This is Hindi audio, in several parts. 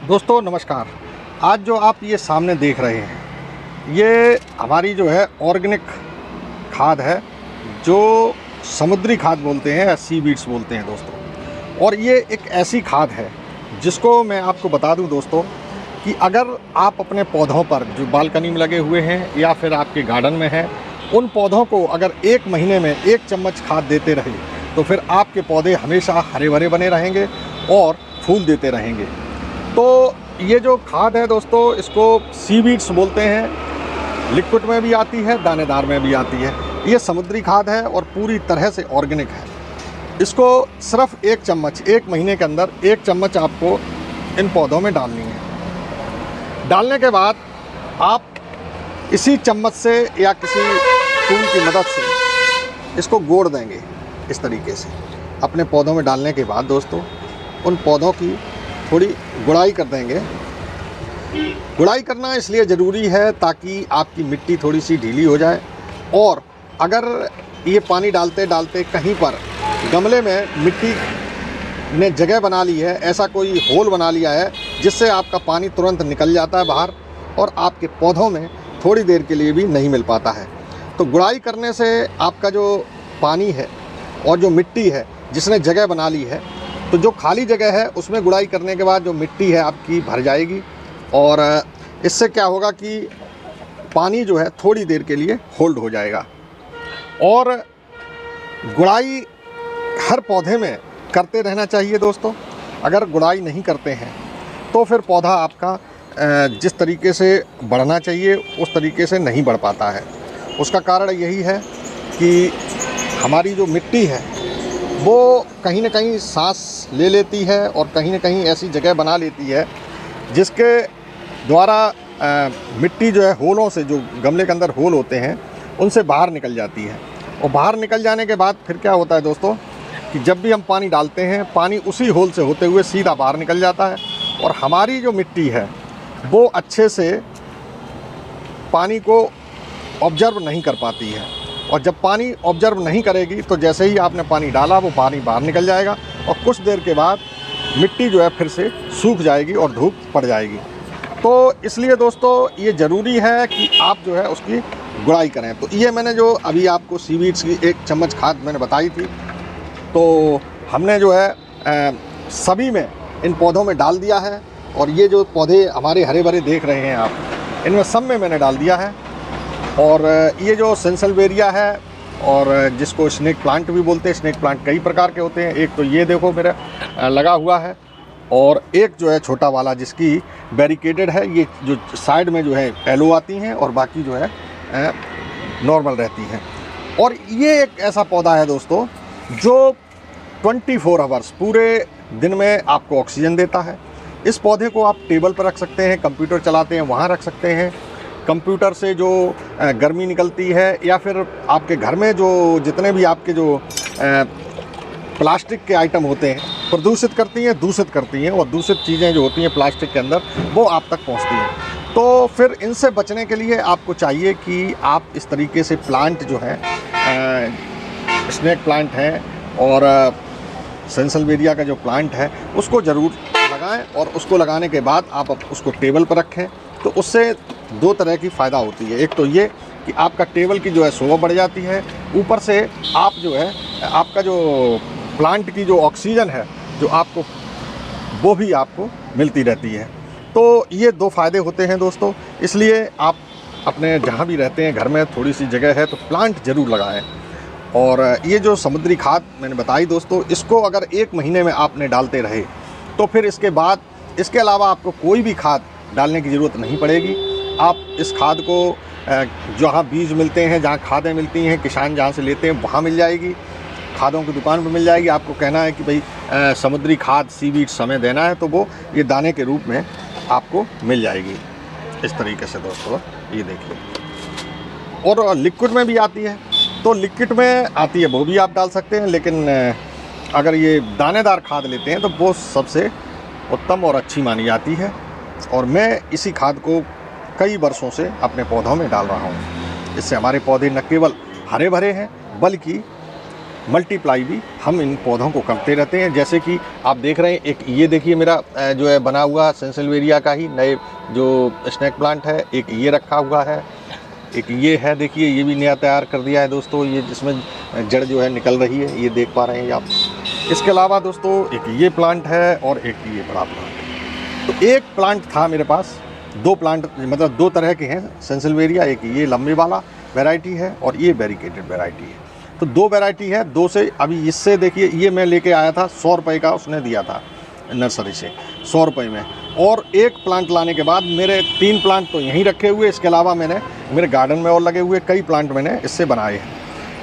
दोस्तों नमस्कार। आज जो आप ये सामने देख रहे हैं ये हमारी जो है ऑर्गेनिक खाद है, जो समुद्री खाद बोलते हैं या सी वीड्स बोलते हैं दोस्तों। और ये एक ऐसी खाद है जिसको मैं आपको बता दूं दोस्तों कि अगर आप अपने पौधों पर जो बालकनी में लगे हुए हैं या फिर आपके गार्डन में है, उन पौधों को अगर 1 महीने में 1 चम्मच खाद देते रहे तो फिर आपके पौधे हमेशा हरे भरे बने रहेंगे और फूल देते रहेंगे। तो ये जो खाद है दोस्तों, इसको सी वीड्स बोलते हैं। लिक्विड में भी आती है, दानेदार में भी आती है। ये समुद्री खाद है और पूरी तरह से ऑर्गेनिक है। इसको सिर्फ 1 चम्मच 1 महीने के अंदर 1 चम्मच आपको इन पौधों में डालनी है। डालने के बाद आप इसी चम्मच से या किसी टूल की मदद से इसको गोड़ देंगे इस तरीके से। अपने पौधों में डालने के बाद दोस्तों उन पौधों की थोड़ी गुड़ाई कर देंगे। गुड़ाई करना इसलिए ज़रूरी है ताकि आपकी मिट्टी थोड़ी सी ढीली हो जाए। और अगर ये पानी डालते डालते कहीं पर गमले में मिट्टी ने जगह बना ली है, ऐसा कोई होल बना लिया है जिससे आपका पानी तुरंत निकल जाता है बाहर और आपके पौधों में थोड़ी देर के लिए भी नहीं मिल पाता है, तो गुड़ाई करने से आपका जो पानी है और जो मिट्टी है जिसने जगह बना ली है, तो जो खाली जगह है उसमें गुड़ाई करने के बाद जो मिट्टी है आपकी भर जाएगी। और इससे क्या होगा कि पानी जो है थोड़ी देर के लिए होल्ड हो जाएगा। और गुड़ाई हर पौधे में करते रहना चाहिए दोस्तों। अगर गुड़ाई नहीं करते हैं तो फिर पौधा आपका जिस तरीके से बढ़ना चाहिए उस तरीके से नहीं बढ़ पाता है। उसका कारण यही है कि हमारी जो मिट्टी है वो कहीं ना कहीं सांस ले लेती है और कहीं ना कहीं ऐसी जगह बना लेती है जिसके द्वारा मिट्टी जो है होलों से, जो गमले के अंदर होल होते हैं, उनसे बाहर निकल जाती है। और बाहर निकल जाने के बाद फिर क्या होता है दोस्तों कि जब भी हम पानी डालते हैं, पानी उसी होल से होते हुए सीधा बाहर निकल जाता है और हमारी जो मिट्टी है वो अच्छे से पानी को ऑब्जर्व नहीं कर पाती है। और जब पानी ऑब्जर्व नहीं करेगी तो जैसे ही आपने पानी डाला वो पानी बाहर निकल जाएगा और कुछ देर के बाद मिट्टी जो है फिर से सूख जाएगी और धूप पड़ जाएगी। तो इसलिए दोस्तों ये ज़रूरी है कि आप जो है उसकी गुड़ाई करें। तो ये मैंने जो अभी आपको सी वीड्स की 1 चम्मच खाद मैंने बताई थी, तो हमने जो है सभी में इन पौधों में डाल दिया है। और ये जो पौधे हमारे हरे भरे देख रहे हैं आप, इनमें सब में मैंने डाल दिया है। और ये जो सेंसलवेरिया है और जिसको स्नेक प्लांट भी बोलते हैं, स्नेक प्लांट कई प्रकार के होते हैं। एक तो ये देखो मेरा लगा हुआ है और एक जो है छोटा वाला जिसकी बैरिकेडेड है। ये जो साइड में जो है येलो आती हैं और बाकी जो है नॉर्मल रहती हैं। और ये एक ऐसा पौधा है दोस्तों जो 24 आवर्स पूरे दिन में आपको ऑक्सीजन देता है। इस पौधे को आप टेबल पर रख सकते हैं, कंप्यूटर चलाते हैं वहाँ रख सकते हैं। कंप्यूटर से जो गर्मी निकलती है या फिर आपके घर में जो जितने भी आपके जो प्लास्टिक के आइटम होते हैं प्रदूषित करती हैं, दूषित करती हैं, और दूषित चीज़ें जो होती हैं प्लास्टिक के अंदर वो आप तक पहुंचती हैं। तो फिर इनसे बचने के लिए आपको चाहिए कि आप इस तरीके से प्लांट जो है स्नेक प्लांट है और सेंसलवेरिया का जो प्लांट है उसको ज़रूर लगाएं। और उसको लगाने के बाद आप उसको टेबल पर रखें। तो उससे 2 तरह की फ़ायदा होती है। एक तो ये कि आपका टेबल की जो है शोभा बढ़ जाती है, ऊपर से आप जो है आपका जो प्लांट की जो ऑक्सीजन है जो आपको वो भी आपको मिलती रहती है। तो ये 2 फ़ायदे होते हैं दोस्तों। इसलिए आप अपने जहाँ भी रहते हैं घर में थोड़ी सी जगह है तो प्लांट ज़रूर लगाएं। और ये जो समुद्री खाद मैंने बताई दोस्तों, इसको अगर 1 महीने में आपने डालते रहे तो फिर इसके बाद इसके अलावा आपको कोई भी खाद डालने की ज़रूरत नहीं पड़ेगी। आप इस खाद को जहाँ बीज मिलते हैं, जहाँ खादें मिलती हैं, किसान जहाँ से लेते हैं वहाँ मिल जाएगी, खादों की दुकान पर मिल जाएगी। आपको कहना है कि भाई समुद्री खाद सी वीड्स हमें देना है तो वो ये दाने के रूप में आपको मिल जाएगी इस तरीके से दोस्तों। ये देखिए। और लिक्विड में भी आती है, तो लिक्विड में आती है वो भी आप डाल सकते हैं, लेकिन अगर ये दानेदार खाद लेते हैं तो वो सबसे उत्तम और अच्छी मानी जाती है। और मैं इसी खाद को कई वर्षों से अपने पौधों में डाल रहा हूँ। इससे हमारे पौधे न केवल हरे भरे हैं बल्कि मल्टीप्लाई भी हम इन पौधों को करते रहते हैं। जैसे कि आप देख रहे हैं, एक ये देखिए मेरा जो है बना हुआ सेंसिल्वेरिया का ही नए जो स्नेक प्लांट है, एक ये रखा हुआ है, एक ये है, देखिए ये भी नया तैयार कर दिया है दोस्तों, ये जिसमें जड़ जो है निकल रही है, ये देख पा रहे हैं आप। इसके अलावा दोस्तों एक ये प्लांट है और एक ये बड़ा प्लांट है। तो एक प्लांट था मेरे पास, 2 प्लांट मतलब 2 तरह के हैं सेंसिल्वेरिया, एक ये लंबे वाला वैरायटी है और ये बैरिकेडेड वैरायटी है। तो 2 वैरायटी है, 2 से अभी इससे देखिए ये मैं लेके आया था 100 रुपये का, उसने दिया था नर्सरी से 100 रुपये में। और एक प्लांट लाने के बाद मेरे 3 प्लांट तो यहीं रखे हुए, इसके अलावा मैंने मेरे गार्डन में और लगे हुए कई प्लांट मैंने इससे बनाए हैं।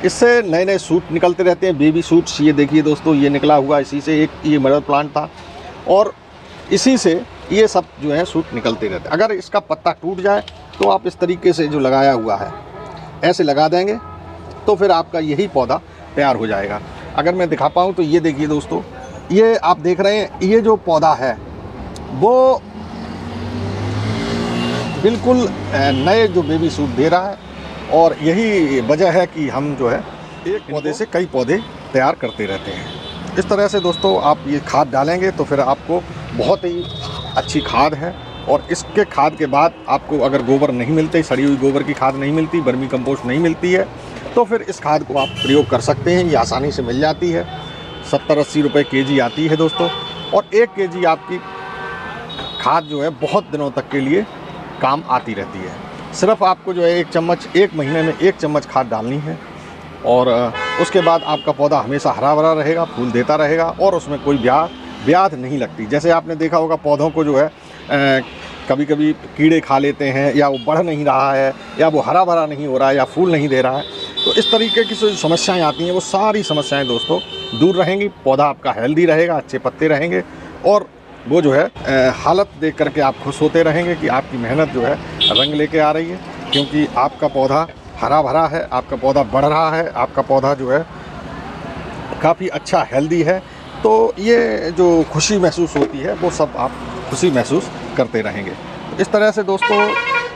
इससे नए नए सूट निकलते रहते हैं, बेबी सूट्स। ये देखिए दोस्तों, ये निकला हुआ इसी से, एक ये मदर प्लांट था और इसी से ये सब जो है सूट निकलते रहते हैं। अगर इसका पत्ता टूट जाए तो आप इस तरीके से जो लगाया हुआ है ऐसे लगा देंगे तो फिर आपका यही पौधा तैयार हो जाएगा। अगर मैं दिखा पाऊँ तो ये देखिए दोस्तों, ये आप देख रहे हैं, ये जो पौधा है वो बिल्कुल नए जो बेबी सूट दे रहा है और यही वजह है कि हम जो है एक पौधे से कई पौधे तैयार करते रहते हैं। इस तरह से दोस्तों आप ये खाद डालेंगे तो फिर आपको बहुत ही अच्छी खाद है। और इसके खाद के बाद आपको अगर गोबर नहीं मिलते, सड़ी हुई गोबर की खाद नहीं मिलती, वर्मी कंपोस्ट नहीं मिलती है, तो फिर इस खाद को आप प्रयोग कर सकते हैं। ये आसानी से मिल जाती है, 70-80 रुपये केजी आती है दोस्तों। और 1 केजी आपकी खाद जो है बहुत दिनों तक के लिए काम आती रहती है। सिर्फ आपको जो है 1 चम्मच, 1 महीने में 1 चम्मच खाद डालनी है और उसके बाद आपका पौधा हमेशा हरा भरा रहेगा, फूल देता रहेगा और उसमें कोई ब्याध नहीं लगती। जैसे आपने देखा होगा पौधों को जो है कभी कभी कीड़े खा लेते हैं, या वो बढ़ नहीं रहा है, या वो हरा भरा नहीं हो रहा है, या फूल नहीं दे रहा है, तो इस तरीके की जो समस्याएं आती हैं वो सारी समस्याएं दोस्तों दूर रहेंगी। पौधा आपका हेल्दी रहेगा, अच्छे पत्ते रहेंगे और वो जो है हालत देख करके आप खुश होते रहेंगे कि आपकी मेहनत जो है रंग लेके आ रही है, क्योंकि आपका पौधा हरा भरा है, आपका पौधा बढ़ रहा है, आपका पौधा जो है काफ़ी अच्छा हेल्दी है। तो ये जो खुशी महसूस होती है वो सब आप खुशी महसूस करते रहेंगे। तो इस तरह से दोस्तों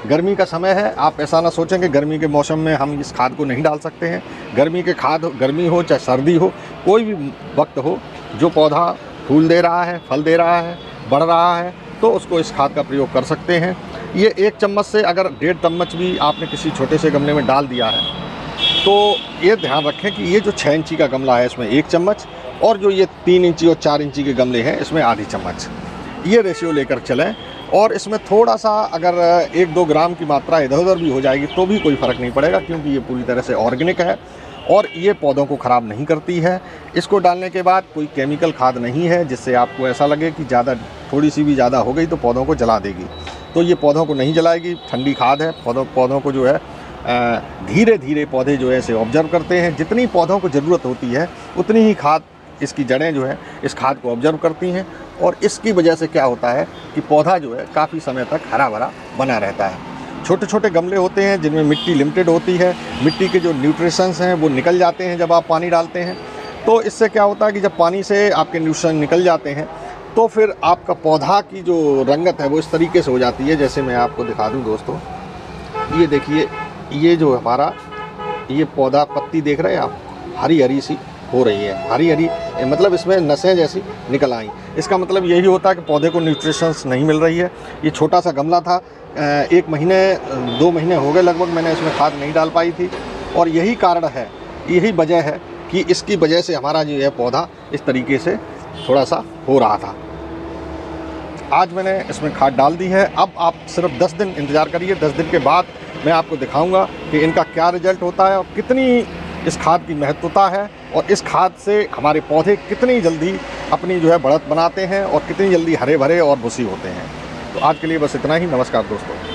गर्मी का समय है, आप ऐसा ना सोचें कि गर्मी के मौसम में हम इस खाद को नहीं डाल सकते हैं। गर्मी के खाद, गर्मी हो चाहे सर्दी हो, कोई भी वक्त हो, जो पौधा फूल दे रहा है, फल दे रहा है, बढ़ रहा है, तो उसको इस खाद का प्रयोग कर सकते हैं। ये 1 चम्मच से अगर 1.5 चम्मच भी आपने किसी छोटे से गमले में डाल दिया है तो ये ध्यान रखें कि ये जो 6 इंची का गमला है इसमें 1 चम्मच, और जो ये 3 इंची और 4 इंची के गमले हैं इसमें आधी चम्मच, ये रेशियो लेकर चलें। और इसमें थोड़ा सा अगर 1-2 ग्राम की मात्रा इधर उधर भी हो जाएगी तो भी कोई फ़र्क नहीं पड़ेगा, क्योंकि ये पूरी तरह से ऑर्गेनिक है और ये पौधों को ख़राब नहीं करती है। इसको डालने के बाद कोई केमिकल खाद नहीं है जिससे आपको ऐसा लगे कि थोड़ी सी भी ज़्यादा हो गई तो पौधों को जला देगी। तो ये पौधों को नहीं जलाएगी, ठंडी खाद है। पौधों को जो है धीरे धीरे पौधे जो है इसे ऑब्जर्व करते हैं। जितनी पौधों को ज़रूरत होती है उतनी ही खाद इसकी जड़ें जो है इस खाद को ऑब्जर्व करती हैं, और इसकी वजह से क्या होता है कि पौधा जो है काफ़ी समय तक हरा भरा बना रहता है। छोटे छोटे गमले होते हैं जिनमें मिट्टी लिमिटेड होती है, मिट्टी के जो न्यूट्रिशंस हैं वो निकल जाते हैं जब आप पानी डालते हैं। तो इससे क्या होता है कि जब पानी से आपके न्यूट्रिशन निकल जाते हैं तो फिर आपका पौधा की जो रंगत है वो इस तरीके से हो जाती है। जैसे मैं आपको दिखा दूं दोस्तों, ये देखिए, ये जो हमारा ये पौधा, पत्ती देख रहे हैं आप, हरी हरी सी हो रही है, हरी हरी मतलब इसमें नसें जैसी निकल आई। इसका मतलब यही होता है कि पौधे को न्यूट्रिशंस नहीं मिल रही है। ये छोटा सा गमला था, 1 महीने 2 महीने हो गए लगभग मैंने इसमें खाद नहीं डाल पाई थी, और यही कारण है, यही वजह है कि इसकी वजह से हमारा जो है पौधा इस तरीके से थोड़ा सा हो रहा था। आज मैंने इसमें खाद डाल दी है। अब आप सिर्फ 10 दिन इंतज़ार करिए, 10 दिन के बाद मैं आपको दिखाऊंगा कि इनका क्या रिजल्ट होता है और कितनी इस खाद की महत्वता है, और इस खाद से हमारे पौधे कितनी जल्दी अपनी जो है बढ़त बनाते हैं और कितनी जल्दी हरे भरे और भूसी होते हैं। तो आज के लिए बस इतना ही। नमस्कार दोस्तों।